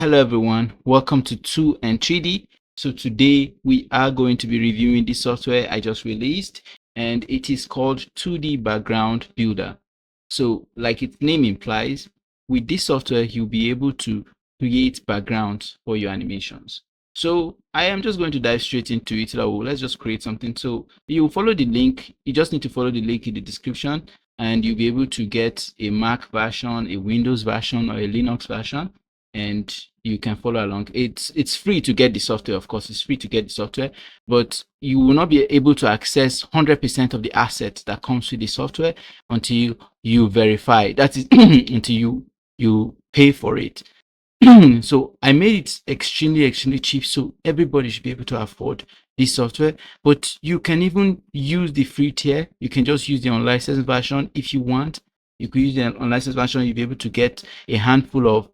Hello everyone, welcome to 2 and 3D. So today we are going to be reviewing the software I just released, and it is called 2D Background Builder. So like its name implies, with this software you'll be able to create backgrounds for your animations. So I am just going to dive straight into it. Let's just create something. So you follow the link, you just need to follow the link in the description, and you'll be able to get a Mac version, a Windows version, or a Linux version, and you can follow along. It's free to get the software. Of course, it's free to get the software, but you will not be able to access 100% of the assets that comes with the software until you verify. That is until you pay for it. So I made it extremely cheap, so everybody should be able to afford this software. But you can even use the free tier. You can just use the unlicensed version if you want. You could use the unlicensed version. You'll be able to get a handful of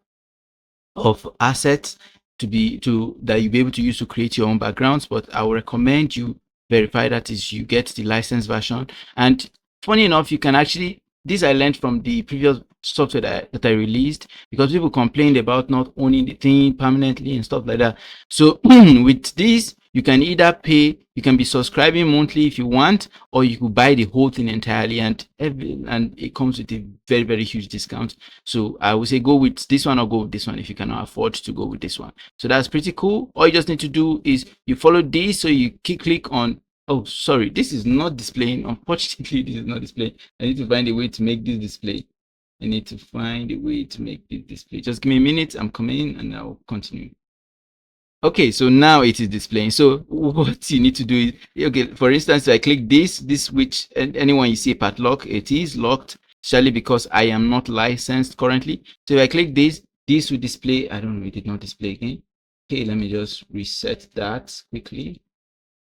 assets that you'll be able to use to create your own backgrounds. But I will recommend you verify that is you get the licensed version. And funny enough, you can actually, this I learned from the previous software that I released, because people complained about not owning the thing permanently and stuff like that. So with this, you can either pay, you can be subscribing monthly if you want, or you could buy the whole thing entirely, and it comes with a very huge discount. So I would say go with this one or go with this one if you cannot afford to go with this one. So that's pretty cool. All you just need to do is you follow this. So you click on, oh sorry, this is not displaying. Unfortunately, this is not displaying. I need to find a way to make this display. I need to find a way to make this display. Just give me a minute. I'm coming and I'll continue. Okay, so now it is displaying. So what you need to do is, okay, for instance, I click this which, and anyone you see padlock, it is locked, surely because I am not licensed currently. So if I click this will display. I don't know, it did not display again. Okay, let me just reset that quickly.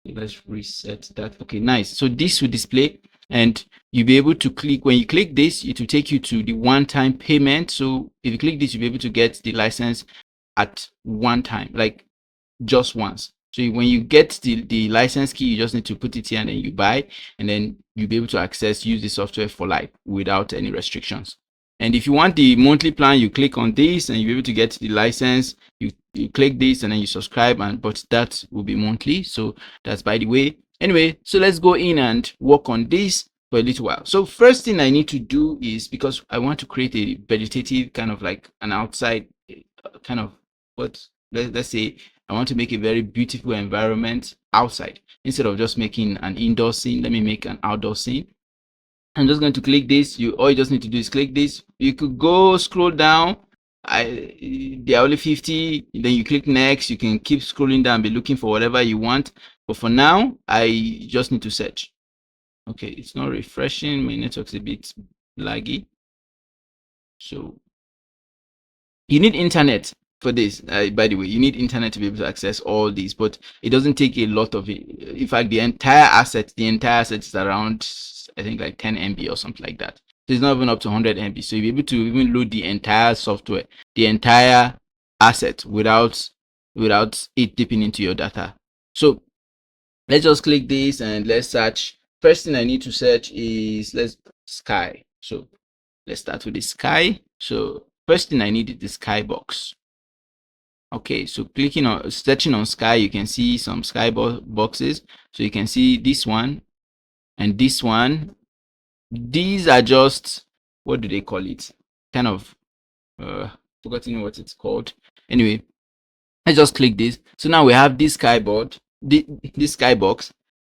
Let's reset that. Okay, nice. So this will display, and you'll be able to click. When you click this, it will take you to the one-time payment. So if you click this, you'll be able to get the license at one time, like just once. So when you get the license key, you just need to put it here and then you buy, and then you'll be able to use the software for life without any restrictions. And if you want the monthly plan, you click on this and you'll be able to get the license. You click this and then you subscribe, but that will be monthly. So that's by the way. Anyway, so let's go in and work on this for a little while. So first thing I need to do is, because I want to create a vegetative kind of like an outside kind of, let's say I want to make a very beautiful environment outside. Instead of just making an indoor scene, let me make an outdoor scene. I'm just going to click this. All you just need to do is click this. You could go scroll down. There are only 50. Then you click next. You can keep scrolling down, be looking for whatever you want. But for now, I just need to search. Okay, it's not refreshing. My network's a bit laggy. So you need internet for this. By the way, you need internet to be able to access all these, but it doesn't take a lot of it. In fact, the entire asset is around, I think, like 10 MB or something like that. So it's not even up to 100 MB. So you'll be able to even load the entire software, the entire asset without it dipping into your data. So let's just click this and let's search. First thing I need to search is sky. So let's start with the sky. So first thing I need is the sky box. Okay, so searching on sky, you can see some sky boxes. So you can see this one and this one. These are just, what do they call it? Kind of forgotten what it's called. Anyway, let's just click this. So now we have this skyboard, this sky box.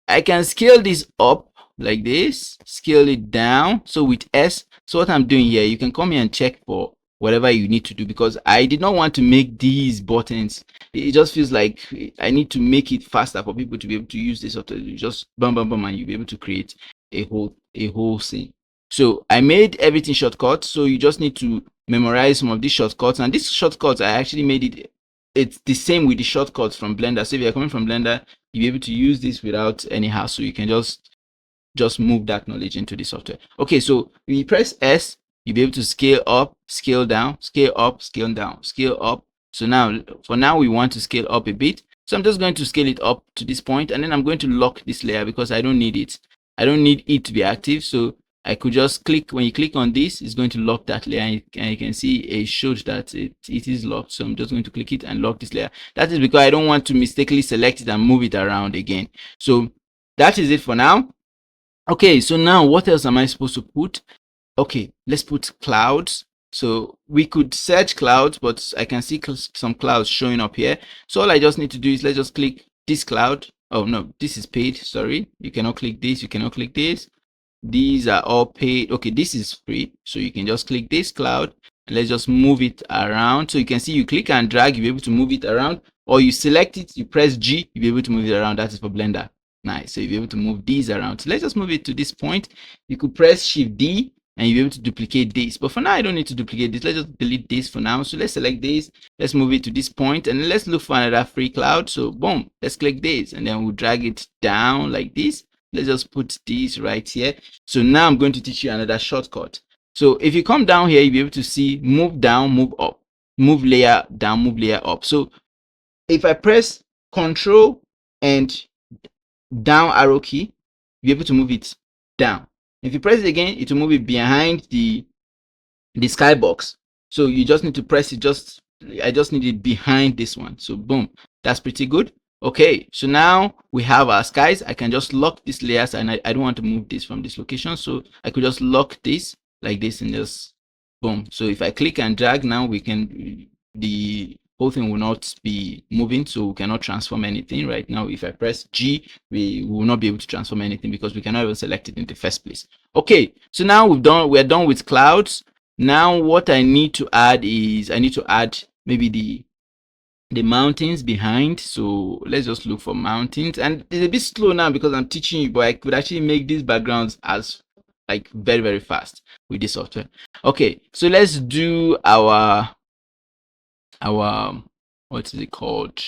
I can scale this up like this, scale it down. So with S, so what I'm doing here, you can come here and check for whatever you need to do, because I did not want to make these buttons. It just feels like I need to make it faster for people to be able to use this. Or to just bam and you'll be able to create a whole scene. So I made everything shortcut. So you just need to memorize some of these shortcuts, and these shortcuts I actually made it's the same with the shortcuts from Blender. So if you're coming from Blender, you'll be able to use this without any hassle. You can just move that knowledge into the software. Okay, so when you press S, you'll be able to scale up, scale down, scale up, scale down, scale up. So now, for now, we want to scale up a bit. So I'm just going to scale it up to this point, and then I'm going to lock this layer because I don't need it. I don't need it to be active. So I could just click. When you click on this, it's going to lock that layer, and you can see it showed that it is locked. So I'm just going to click it and lock this layer. That is because I don't want to mistakenly select it and move it around again. So that is it for now. Okay, so now what else am I supposed to put? Okay, let's put clouds. So we could search clouds, but I can see some clouds showing up here. So all I just need to do is let's just click this cloud. Oh no, this is paid. Sorry, you cannot click this. You cannot click this. These are all paid. Okay, this is free, so you can just click this cloud and let's just move it around. So you can see you click and drag, you'll be able to move it around, or you select it, you press G, you'll be able to move it around. That is for Blender. Nice. So you'll be able to move these around. So let's just move it to this point. You could press Shift D and you'll be able to duplicate this. But for now, I don't need to duplicate this. Let's just delete this for now. So let's select this. Let's move it to this point and let's look for another free cloud. So boom, let's click this and then we'll drag it down like this. Let's just put this right here. So now I'm going to teach you another shortcut. So if you come down here, you'll be able to see move down, move up, move layer down, move layer up. So if I press Control and down arrow key, you'll be able to move it down. If you press it again, it will move it behind the skybox. So you just need to press it. I just need it behind this one. So boom, that's pretty good. Okay, so now we have our skies. I can just lock these layers, and I don't want to move this from this location, so I could just lock this like this and just boom. So if I click and drag, now we can, the whole thing will not be moving, so we cannot transform anything right now. If I press G, we will not be able to transform anything because we cannot even select it in the first place. Okay, so now we're done with clouds. Now what I need to add is I need to add maybe the mountains behind. So let's just look for mountains, and it's a bit slow now because I'm teaching you, but I could actually make these backgrounds as like very fast with this software. Okay, so let's do our what is it called?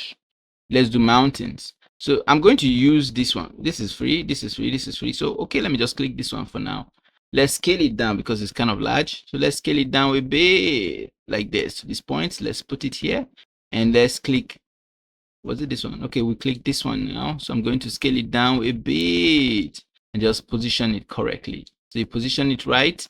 Let's do mountains. So I'm going to use this one. This is free, this is free, this is free. So okay, let me just click this one for now. Let's scale it down because it's kind of large. So let's scale it down a bit like this to this point. Let's put it here and let's click. Was it this one? Okay, we click this one now. So I'm going to scale it down a bit and just position it correctly. So you position it right.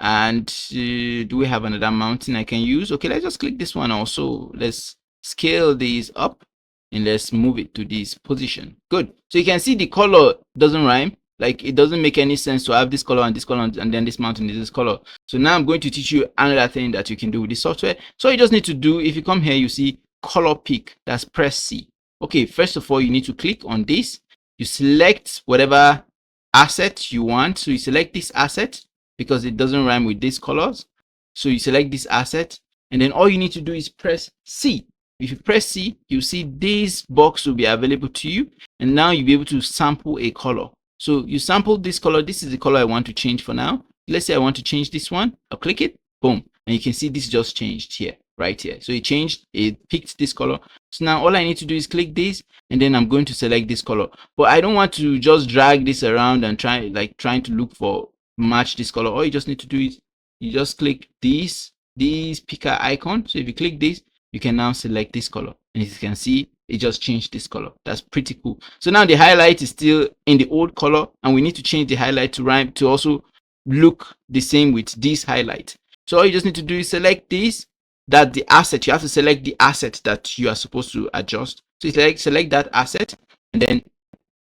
And do we have another mountain I can use? Okay, let's just click this one also. Let's scale these up and let's move it to this position. Good. So you can see the color doesn't rhyme. Like it doesn't make any sense to have this color and this color and then this mountain is this color. So now I'm going to teach you another thing that you can do with this software. So you just need to do, if you come here, you see color pick. That's press C. Okay, first of all, you need to click on this. You select whatever asset you want. So you select this asset because it doesn't rhyme with these colors. So you select this asset and then all you need to do is press C. If you press C, you see this box will be available to you, and now you'll be able to sample a color. So you sample this color. This is the color I want to change for now. Let's say I want to change this one. I'll click it, boom, and you can see this just changed here, right here. So it changed, it picked this color. So now all I need to do is click this, and then I'm going to select this color. But I don't want to just drag this around and trying to look for match this color. All you just need to do is you just click this picker icon. So if you click this, you can now select this color, and as you can see, it just changed this color. That's pretty cool. So now the highlight is still in the old color, and we need to change the highlight to rhyme to also look the same with this highlight. So all you just need to do is select this, that the asset. You have to select the asset that you are supposed to adjust. So you select that asset, and then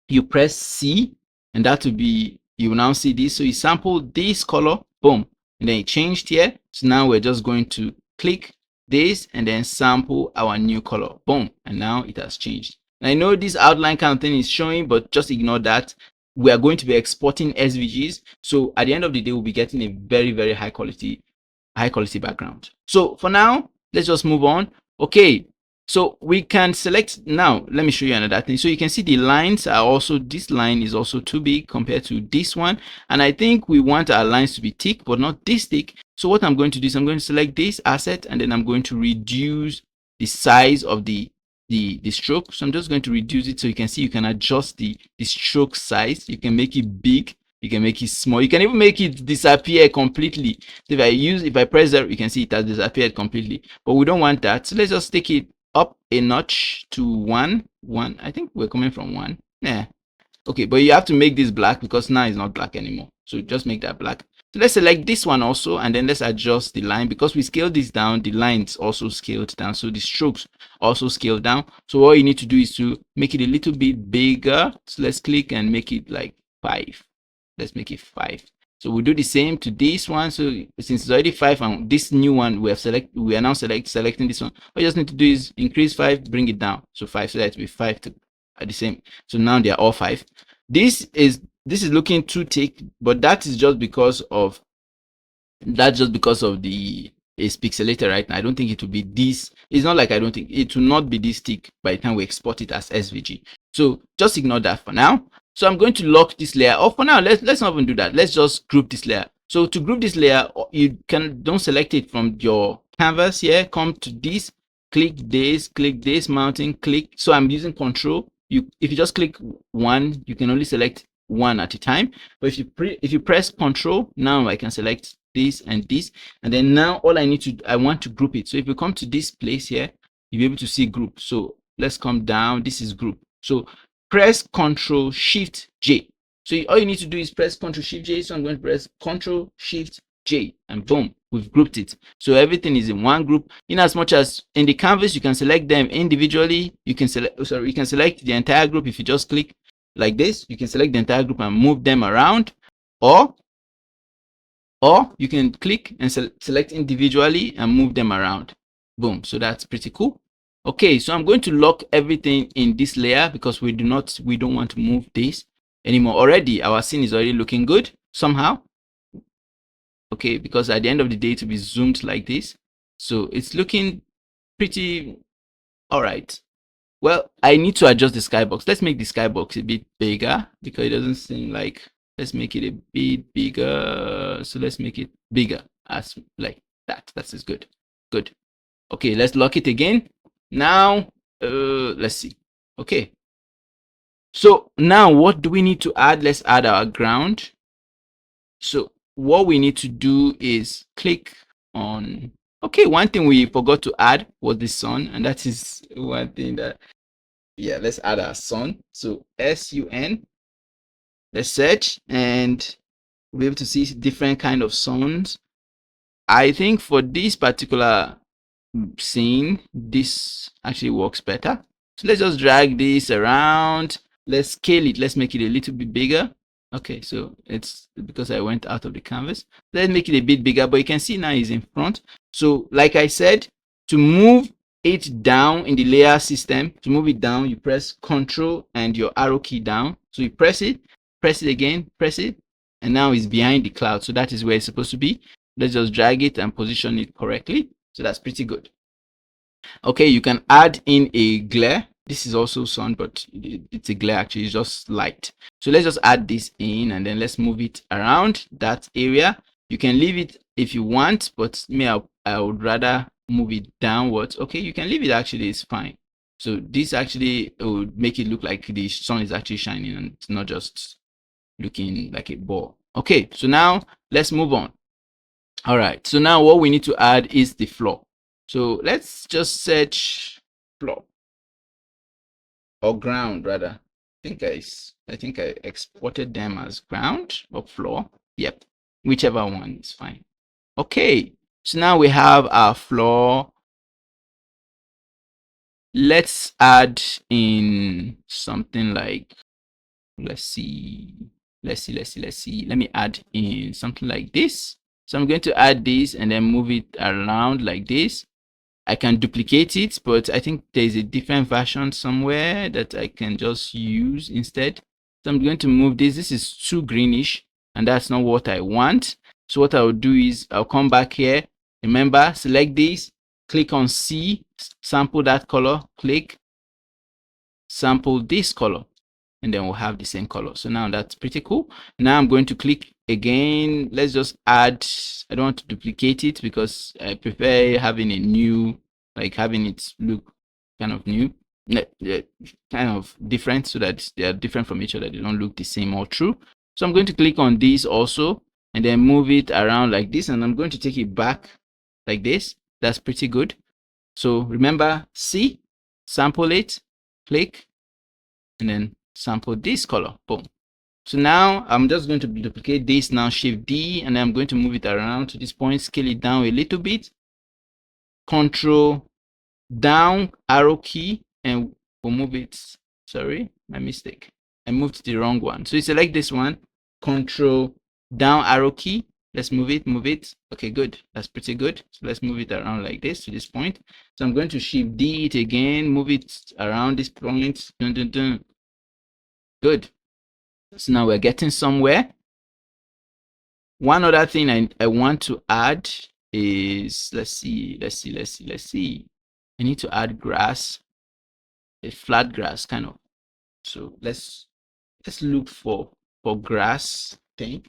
you press C, and that will be, you will now see this. So you sample this color, boom, and then it changed here. So now we're just going to click this and then sample our new color, boom, and now it has changed. And I know this outline kind of thing is showing, but just ignore that. We are going to be exporting SVGs, so at the end of the day we'll be getting a very high quality background. So for now, let's just move on. Okay, so we can select. Now let me show you another thing. So you can see the lines are also, this line is also too big compared to this one, and I think we want our lines to be thick but not this thick. So what I'm going to do is I'm going to select this asset, and then I'm going to reduce the size of the stroke. So I'm just going to reduce it, so you can see you can adjust the stroke size. You can make it big, you can make it small, you can even make it disappear completely. So if I press 0, you can see it has disappeared completely, but we don't want that. So let's just take it up a notch to 1. I think we're coming from 1. Yeah, okay, but you have to make this black because now it's not black anymore. So just make that black. So let's select this one also, and then let's adjust the line. Because we scaled this down, the lines also scaled down, so the strokes also scaled down. So what you need to do is to make it a little bit bigger. So let's click and make it like 5. Let's make it 5. So we'll do the same to this one. So since it's already 5 and this new one we are now selecting this one, what you just need to do is increase 5, bring it down. So 5, so that it will be 5 to at the same. So now they are all 5. This is looking too thick, but that is just because of the is pixelated right now. I don't think it will be this. It's not like I don't think it will not be this thick by the time we export it as SVG. So just ignore that for now. So I'm going to lock this layer. Oh, for now, let's not even do that. Let's just group this layer. So to group this layer, you don't select it from your canvas here. Come to this, click this mountain, click. So I'm using control. If you just click one, you can only select one at a time. But if you press control, now I can select this and this, and then now I want to group it. So if you come to this place here, you'll be able to see group. So let's come down. This is group. So press Ctrl Shift J. So all you need to do is press Ctrl Shift J. So I'm going to press Ctrl Shift J, and boom, we've grouped it. So everything is in one group. In as much as in the canvas, you can select them individually. You can select the entire group. If you just click like this, you can select the entire group and move them around, or you can click and select individually and move them around. Boom. So that's pretty cool. Okay, so I'm going to lock everything in this layer because we don't want to move this anymore. Already our scene is already looking good somehow. Okay, because at the end of the day it will be zoomed like this. So it's looking pretty all right. Well, I need to adjust the skybox. Let's make the skybox a bit bigger because it doesn't seem like. Let's make it a bit bigger. So let's make it bigger as like that. That is good. Good. Okay, let's lock it again. Now, let's see. Okay. So now what do we need to add? Let's add our ground. So what we need to do is click on. Okay, one thing we forgot to add was the sun, and that is one thing that. Yeah, let's add our sun. So sun. Let's search and we'll be able to see different kind of suns. I think for this particular scene, this actually works better. So let's just drag this around. Let's scale it. Let's make it a little bit bigger. Okay, so it's because I went out of the canvas. Let's make it a bit bigger, but you can see now it's in front. So like I said, to move it down in the layer system, to move it down, you press Control and your arrow key down. So you press it again, press it, and now it's behind the cloud. So that is where it's supposed to be. Let's just drag it and position it correctly. So that's pretty good. Okay, you can add in a glare. This is also sun, but it's a glare actually, it's just light. So let's just add this in and then let's move it around that area. You can leave it if you want, but me, I would rather move it downwards. Okay, you can leave it actually, it's fine. So this actually would make it look like the sun is actually shining and it's not just looking like a ball. Okay, so now let's move on. All right, so now what we need to add is the floor. So let's just search floor or ground rather. I think I exported them as ground or floor. Yep, whichever one is fine. Okay, so now we have our floor. Let's add in something like, let's see. Let me add in something like this. So I'm going to add this and then move it around like this. I can duplicate it, but I think there's a different version somewhere that I can just use instead. So I'm going to move this. This is too greenish and that's not what I want. So what I'll do is I'll come back here. Remember, select this, click on C, sample that color, click, sample this color, and then we'll have the same color. So now that's pretty cool. Now I'm going to click again. Let's just add, I don't want to duplicate it because I prefer having a new, like having it look kind of new, kind of different, so that they are different from each other. They don't look the same all through. So I'm going to click on this also and then move it around like this, and I'm going to take it back like this. That's pretty good. So remember, C, sample it, click, and then sample this color. Boom. So now I'm just going to duplicate this now, Shift D, and then I'm going to move it around to this point, scale it down a little bit, Control down arrow key, and we'll move it. Sorry, my mistake. I moved the wrong one. So you select this one, Control down arrow key. Let's move it, move it. Okay, good. That's pretty good. So let's move it around like this to this point. So I'm going to Shift D it again, move it around this point. Dun, dun, dun. Good. So now we're getting somewhere. One other thing I want to add is, let's see. I need to add grass, a flat grass kind of. So let's look for grass thing,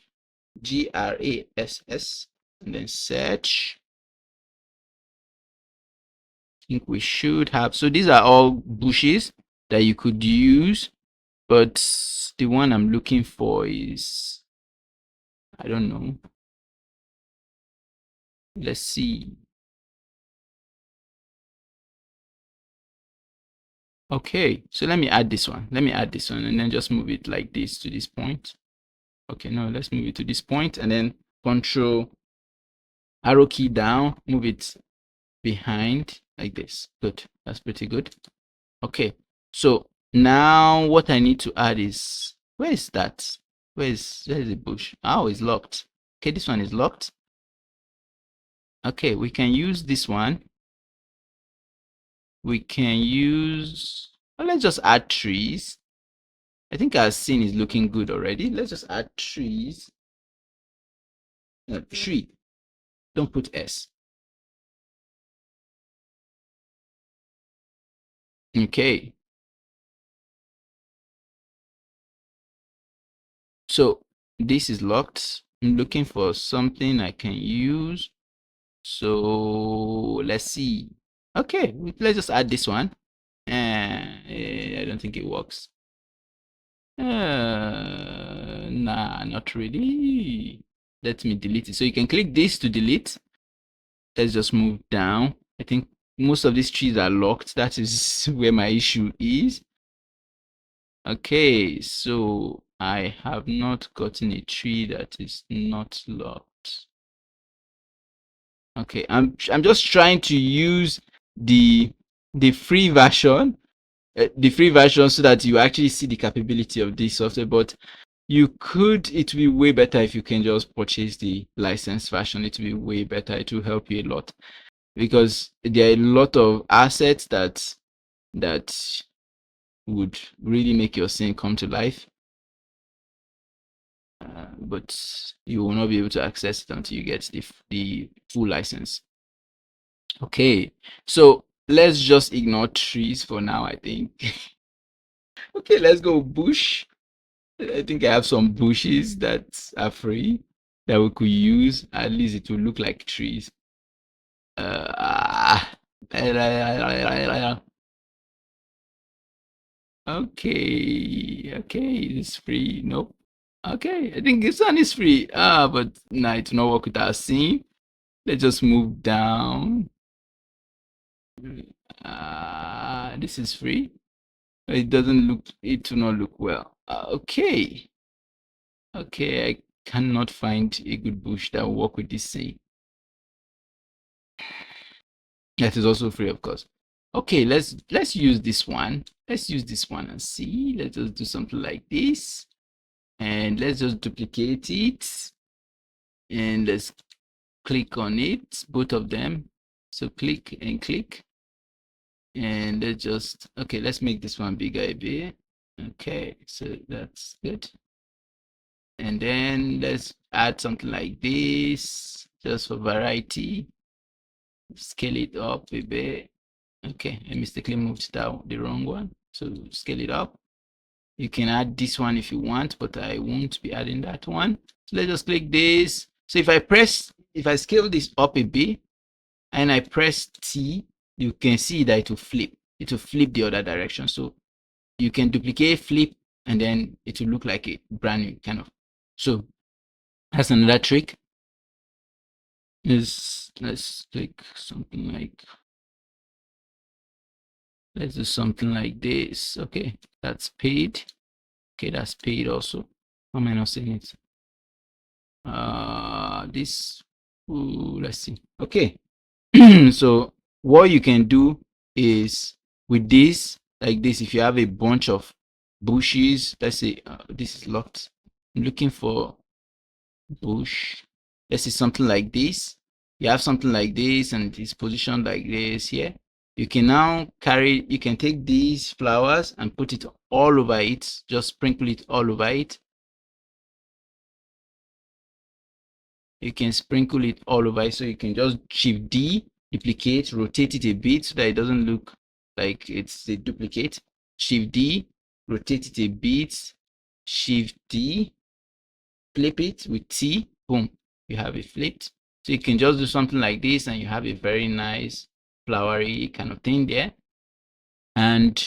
GRASS, and then search. I think we should have, so these are all bushes that you could use, but the one I'm looking for is, I don't know. Let's see. Okay, so let me add this one. And then just move it like this to this point. Okay, no, let's move it to this point, and then Control arrow key down, move it behind like this. Good, that's pretty good. Okay, so now what I need to add is, where is that? Where is the bush? Oh, it's locked. Okay, this one is locked. Okay, we can use this one. We can use, well, let's just add trees. I think our scene is looking good already. Let's just add trees. Tree. Don't put S. Okay. So this is locked. I'm looking for something I can use. So let's see. Okay, let's just add this one. I don't think it works. Nah, not really. Let me delete it. So you can click this to delete. Let's just move down. I think most of these trees are locked. That is where my issue is. Okay, so I have not gotten a tree that is not locked. Okay, I'm just trying to use the free version, so that you actually see the capability of this software. But you could, it will be way better if you can just purchase the licensed version. It will be way better. It will help you a lot, because there are a lot of assets that would really make your scene come to life. But you will not be able to access it until you get the full license. Okay, so let's just ignore trees for now, I think. Okay, let's go bush. I think I have some bushes that are free that we could use. At least it will look like trees. Uh, okay, it's free. Nope. Okay, I think this one is free. But nah, it will not work with our scene. Let's just move down. This is free. It doesn't look, it will not look well. Okay, I cannot find a good bush that will work with this scene. That is also free, of course. Okay, let's use this one. Let's use this one and see. Let's just do something like this, and let's just duplicate it, and let's click on it, both of them. So click and click, and let's just, okay, let's make this one bigger a bit. Okay, so that's good. And then let's add something like this, just for variety. Scale it up a bit. Okay, I mistakenly moved down the wrong one, so scale it up. You can add this one if you want, but I won't be adding that one. So let's just click this. So if I scale this up a bit and I press T, you can see that it will flip the other direction. So you can duplicate, flip, and then it will look like a brand new kind of. So that's another trick. Let's take something like, let's do something like this. Okay, that's paid. Okay, that's paid also. How am I not seeing it? This, ooh, let's see. Okay. So what you can do is with this, like this, if you have a bunch of bushes, let's say this is locked. I'm looking for bush. Let's say something like this. You have something like this and it's positioned like this here. You can now you can take these flowers and put it all over it. Just sprinkle it all over it. You can sprinkle it all over, so you can just shift D, duplicate, rotate it a bit so that it doesn't look like it's a duplicate. Shift D, rotate it a bit, shift D, flip it with T, boom, you have it flipped. So you can just do something like this and you have a very nice flowery kind of thing there. And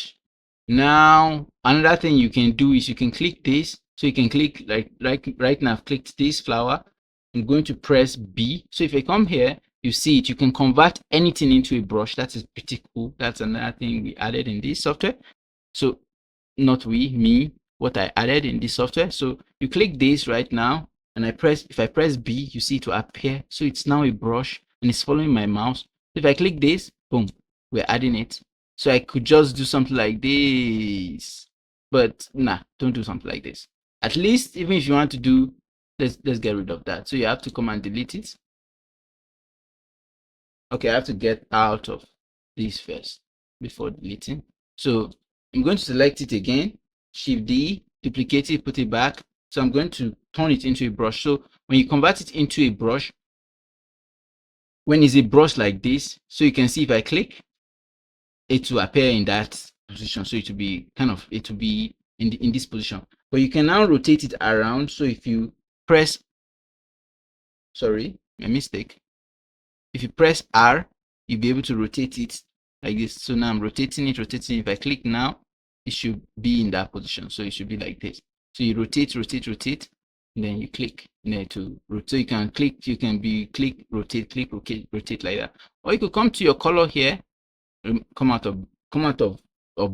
now another thing you can do is you can click this. So you can click like right now I've clicked this flower. I'm going to press B. So if I come here, you see it, you can convert anything into a brush. That is pretty cool. That's another thing we added in this software. So not me, what I added in this software. So you click this right now and if I press B, you see it will appear. So it's now a brush and it's following my mouse. If I click this, boom, we're adding it. So I could just do something like this, but nah, don't do something like this. At least even if you want to do, let's get rid of that. So you have to come and delete it. Okay, I have to get out of this first before deleting. So I'm going to select it again, Shift D, duplicate it, put it back. So I'm going to turn it into a brush. So when you convert it into a brush, when it's a brush like this, so you can see if I click, it will appear in that position. So it will be in this position. But you can now rotate it around. So if you press, sorry, my mistake. If you press R, you'll be able to rotate it like this. So now I'm rotating it. If I click now, it should be in that position. So it should be like this. So you rotate, and then you click, and then to rotate. So you can click, click, rotate, rotate like that. Or you could come to your color here, come out of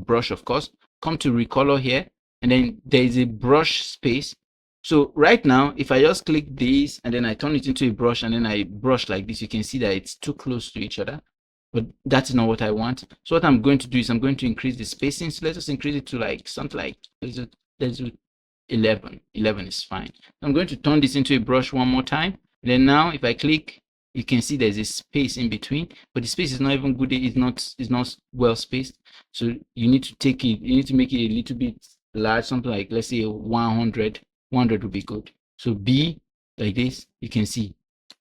brush, of course, come to recolor here, and then there is a brush space. So right now, if I just click this and then I turn it into a brush and then I brush like this, you can see that it's too close to each other, but that's not what I want. So what I'm going to do is I'm going to increase the spacing. So let's just increase it to like something like, let's do 11 is fine. I'm going to turn this into a brush one more time. Then now if I click, you can see there's a space in between, but the space is not even good. It's not well spaced. So you need to make it a little bit large, something like, let's say 100 would be good. So B, like this, you can see,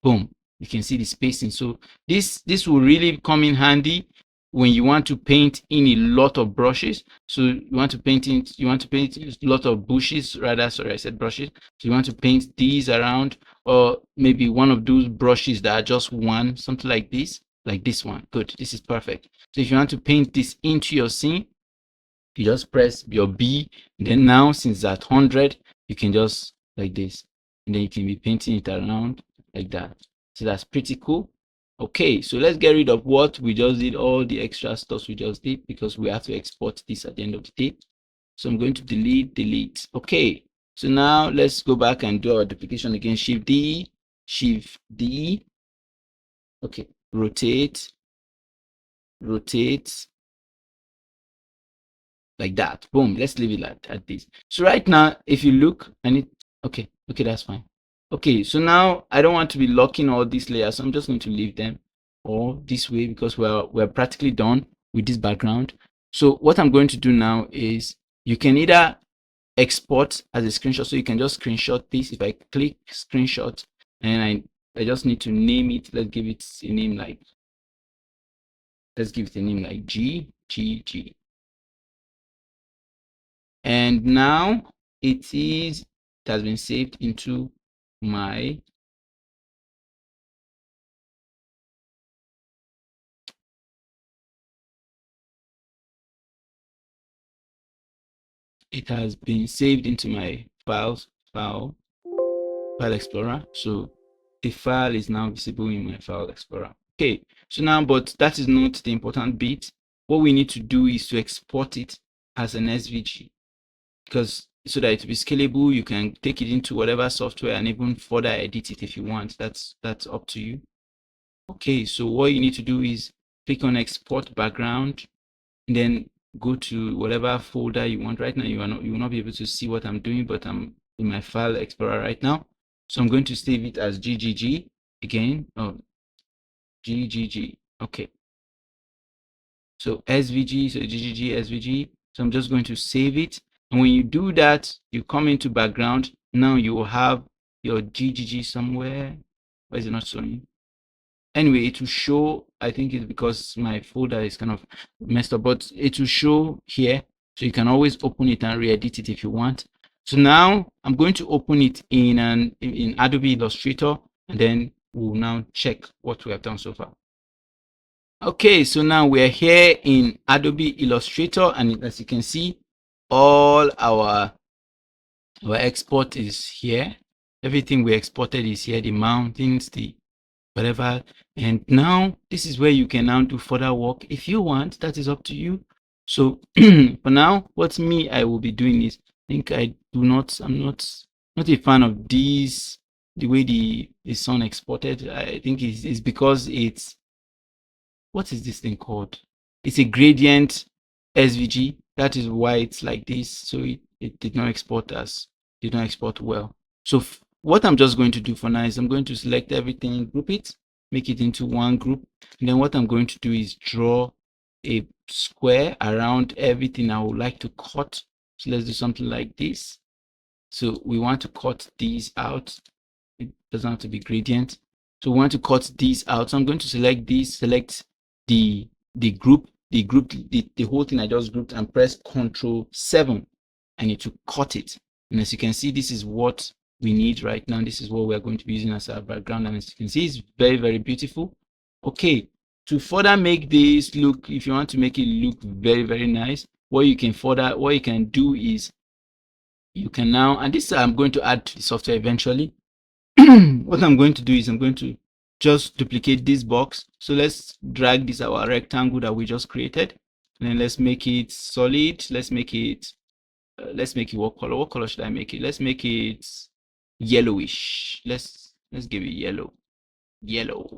boom, you can see the spacing. So this will really come in handy when you want to paint in a lot of brushes. So you want to paint a lot of bushes, rather, sorry, I said brushes. So you want to paint these around, or maybe one of those brushes that are just one, something like this one. Good, this is perfect. So if you want to paint this into your scene, you just press your B, and then now since that 100, you can just like this, and then you can be painting it around like that. So that's pretty cool. Okay, so let's get rid of what we just did, all the extra stuff we just did, because we have to export this at the end of the day. So I'm going to delete. Okay, so now let's go back and do our duplication again. Shift D. Okay, rotate, like that. Boom, let's leave it at this. So right now, if you look, okay, that's fine. Okay, so now I don't want to be locking all these layers, so I'm just going to leave them all this way because we're practically done with this background. So what I'm going to do now is you can either export as a screenshot, so you can just screenshot this. If I click screenshot and I just need to name it, let's give it a name like G. And now it has been saved into my file explorer. So the file is now visible in my file explorer. Okay, so now, but that is not the important bit. What we need to do is to export it as an SVG, because so that it will be scalable. You can take it into whatever software and even further edit it if you want. That's up to you. Okay, so what you need to do is click on export background, and then go to whatever folder you want. Right now you will not be able to see what I'm doing, but I'm in my file explorer right now. So I'm going to save it as ggg again. Oh, ggg. Okay, so svg, so ggg svg. So I'm just going to save it, and when you do that, you come into background. Now you will have your ggg somewhere. Why is it not showing? Anyway, it will show. I think it's because my folder is kind of messed up, but it will show here, so you can always open it and re-edit it if you want. So now I'm going to open it in Adobe Illustrator, and then we'll now check what we have done so far. Okay, so now we're here in Adobe Illustrator, and as you can see, all our export is here. Everything we exported is here, the mountains, the whatever. And now this is where you can now do further work if you want. That is up to you. So for now, what's me I will be doing is, I think I'm not a fan of these, the way the sun exported. I think it's because it's, what is this thing called? It's a gradient SVG. That is why it's like this. So it did not export well. So what I'm just going to do for now is I'm going to select everything, group it, make it into one group. And then what I'm going to do is draw a square around everything I would like to cut. So let's do something like this. So we want to cut these out. It doesn't have to be gradient. So we want to cut these out. So I'm going to select this, select the group, the whole thing I just grouped, and press Ctrl+7, and it will cut it. And as you can see, this is what we need right now. This is what we are going to be using as our background, and as you can see, it's very, very beautiful. Okay, to further make this look, if you want to make it look very, very nice, what you can do is you can now, and this I'm going to add to the software eventually. What I'm going to do is I'm going to just duplicate this box. So let's drag this, our rectangle that we just created, and then let's make it solid. Let's make it what color? What color should I make it? Let's make it yellowish. Let's give it yellow.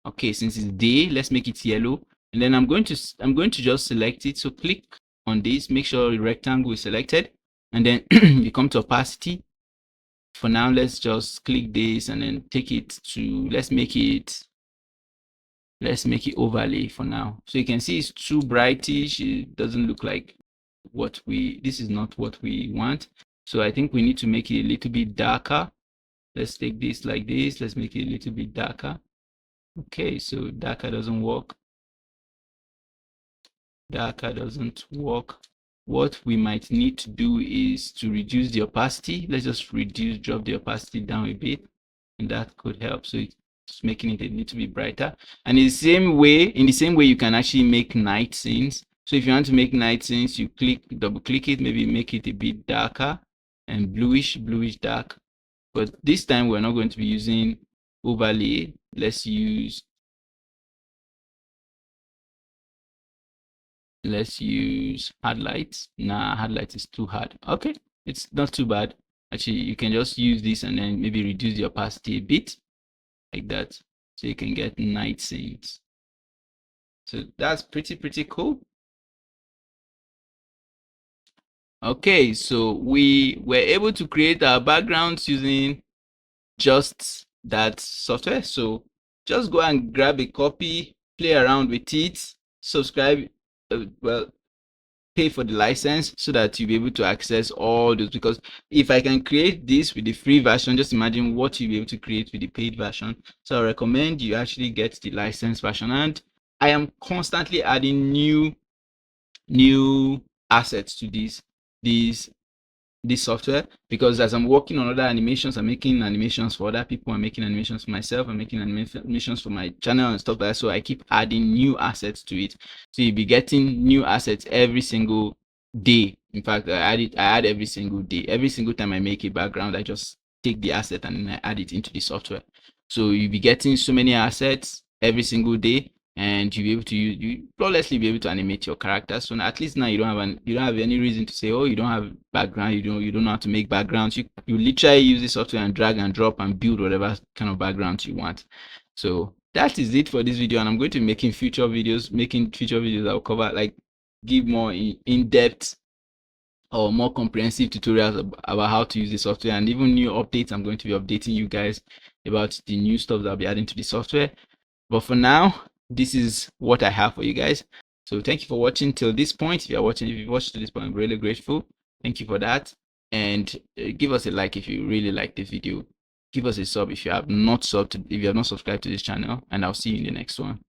Okay, since it's day, let's make it yellow. And then I'm going to just select it. So click on this, make sure the rectangle is selected, and then you come to opacity. For now, let's just click this and then take it to, let's make it overlay for now. So you can see it's too brightish. It doesn't look like this is not what we want. So I think we need to make it a little bit darker. Let's take this like this. Let's make it a little bit darker. Okay, so darker doesn't work. What we might need to do is to reduce the opacity. Let's just drop the opacity down a bit, and that could help. So it's making it a little bit brighter. And in the same way, you can actually make night scenes. So if you want to make night scenes, you double click it, maybe make it a bit darker and bluish dark. But this time we're not going to be using overlay. Let's use hard lights. Nah, hard light is too hard. Okay, it's not too bad. Actually, you can just use this and then maybe reduce the opacity a bit, like that, so you can get night scenes. So that's pretty cool. Okay, so we were able to create our backgrounds using just that software. So just go and grab a copy, play around with it, subscribe, pay for the license so that you'll be able to access all those. Because if I can create this with the free version, just imagine what you'll be able to create with the paid version. So I recommend you actually get the license version, and I am constantly adding new assets to this software, because as I'm working on other animations, I'm making animations for other people, I'm making animations for myself, I'm making animations for my channel and stuff like that. So I keep adding new assets to it. So you'll be getting new assets every single day. In fact, I add every single day. Every single time I make a background, I just take the asset and then I add it into the software. So you'll be getting so many assets every single day. and you'll be able to you flawlessly be able to animate your characters. So at least now you don't have any reason to say, oh, you don't have background, you don't know how to make backgrounds. You literally use the software and drag and drop and build whatever kind of backgrounds you want. So that is it for this video, and I'm going to be making future videos that will cover, like, give more in-depth or more comprehensive tutorials about how to use the software, and even new updates. I'm going to be updating you guys about the new stuff that I'll be adding to the software. But for now, this is what I have for you guys. So thank you for watching till this point. If you've watched to this point, I'm really grateful. Thank you for that. And give us a like if you really like this video. Give us a sub if you have not subscribed to this channel, and I'll see you in the next one.